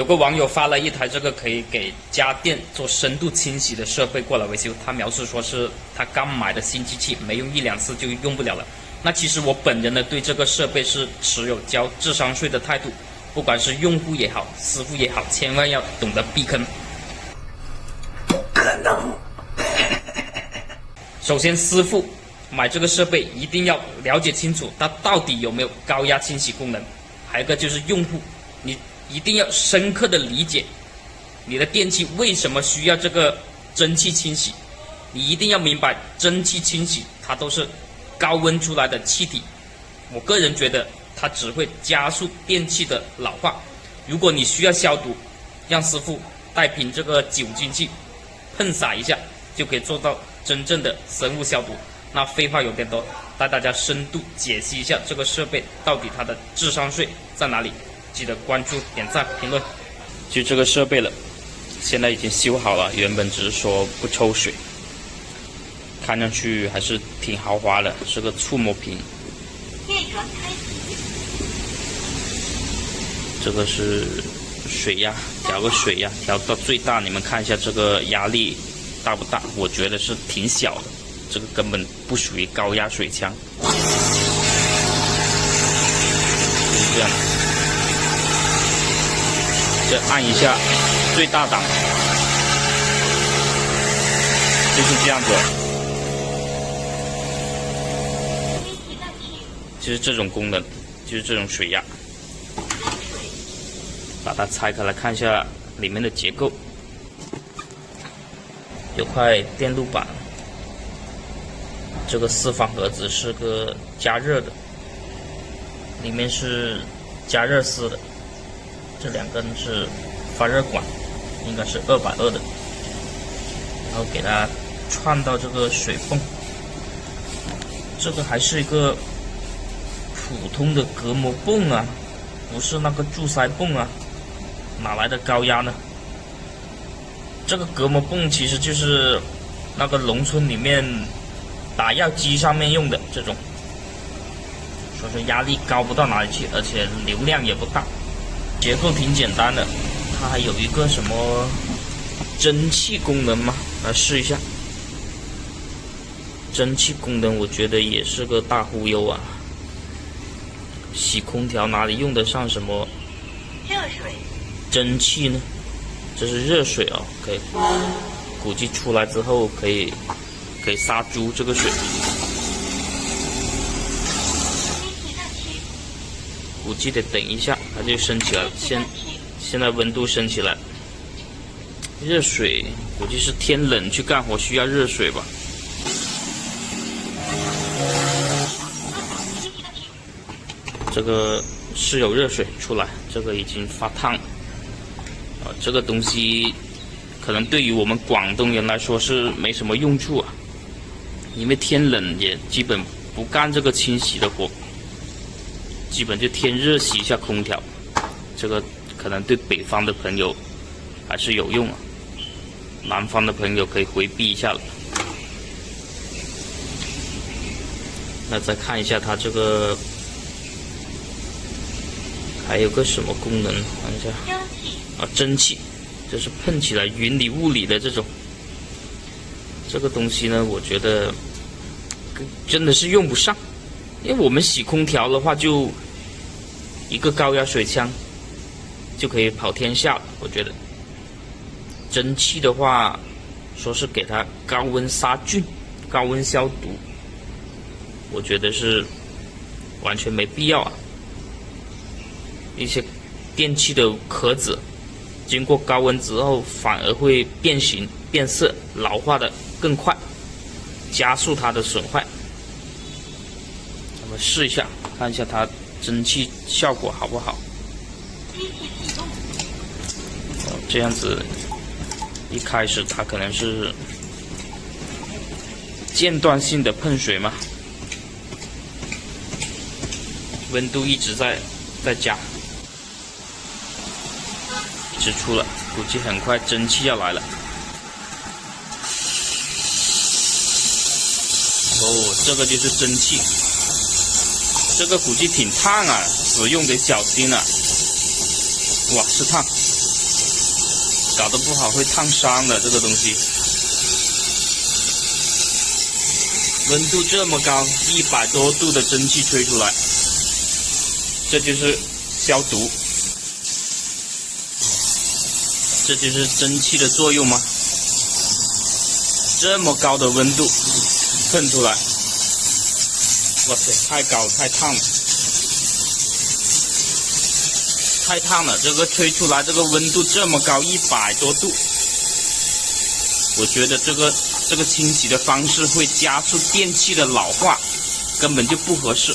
有个网友发了一台这个可以给家电做深度清洗的设备过来维修，他描述说是他刚买的新机器，没用1、2次就用不了了。那其实我本人呢对这个设备是持有交智商税的态度，不管是用户也好，师傅也好，千万要懂得避坑。不可能。首先，师傅买这个设备一定要了解清楚它到底有没有高压清洗功能，还有一个就是用户，你一定要深刻的理解你的电器为什么需要这个蒸汽清洗，你一定要明白蒸汽清洗它都是高温出来的气体，我个人觉得它只会加速电器的老化。如果你需要消毒，让师傅带瓶这个酒精去喷洒一下，就可以做到真正的生物消毒。那废话有点多，带大家深度解析一下这个设备到底它的智商税在哪里。记得关注、点赞、评论。就这个设备了，现在已经修好了，原本只是说不抽水，看上去还是挺豪华的，是个触摸屏。这个是水压，调个水压，调到最大，你们看一下这个压力大不大？我觉得是挺小的，这个根本不属于高压水枪。就是这样，这按一下最大档，就是这样子。就是这种功能，就是这种水压。把它拆开来看一下里面的结构，有块电路板，这个4方盒子是个加热的，里面是加热丝的，这2根是发热管，应该是220的，然后给它串到这个水泵，这个还是一个普通的隔膜泵啊，不是那个注塞泵啊，哪来的高压呢？这个隔膜泵其实就是那个农村里面打药机上面用的这种，说是压力高不到哪里去，而且流量也不大，结构挺简单的。它还有一个什么蒸汽功能吗？来试一下。蒸汽功能我觉得也是个大忽悠啊，洗空调哪里用得上什么热水？蒸汽呢？这是热水哦，可以，估计出来之后可以杀猪这个水。估计得等一下，它就升起来了。现在温度升起来，热水估计是天冷去干活需要热水吧。这个是有热水出来，这个已经发烫了。这个东西可能对于我们广东人来说是没什么用处啊，因为天冷也基本不干这个清洗的活，基本就天热洗一下空调。这个可能对北方的朋友还是有用啊，南方的朋友可以回避一下了。那再看一下它这个还有个什么功能？看一下啊，蒸汽，这是喷起来云里雾里的这种。这个东西呢，我觉得真的是用不上，因为我们洗空调的话，就一个高压水枪就可以跑天下了。我觉得蒸汽的话，说是给它高温杀菌、高温消毒，我觉得是完全没必要啊。一些电器的壳子经过高温之后反而会变形变色，老化的更快，加速它的损坏。我们试一下，看一下它蒸汽效果好不好。这样子一开始它可能是间断性的喷水嘛，温度一直在加，一直出了，估计很快蒸汽要来了。哦，这个就是蒸汽，这个估计挺烫啊，使用得小心啊。哇，是烫，搞得不好会烫伤的这个东西。温度这么高，100多度的蒸汽吹出来，这就是消毒，这就是蒸汽的作用吗？这么高的温度喷出来，哇塞，太高太烫了，太烫了！这个吹出来这个温度这么高，100多度，我觉得这个清洗的方式会加速电器的老化，根本就不合适。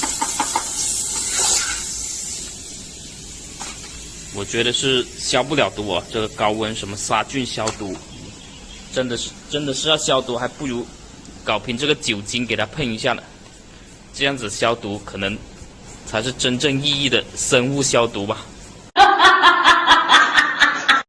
我觉得是消不了毒啊，这个高温什么杀菌消毒，真的是要消毒，还不如搞瓶这个酒精给它喷一下呢。这样子消毒可能才是真正意义的生物消毒吧。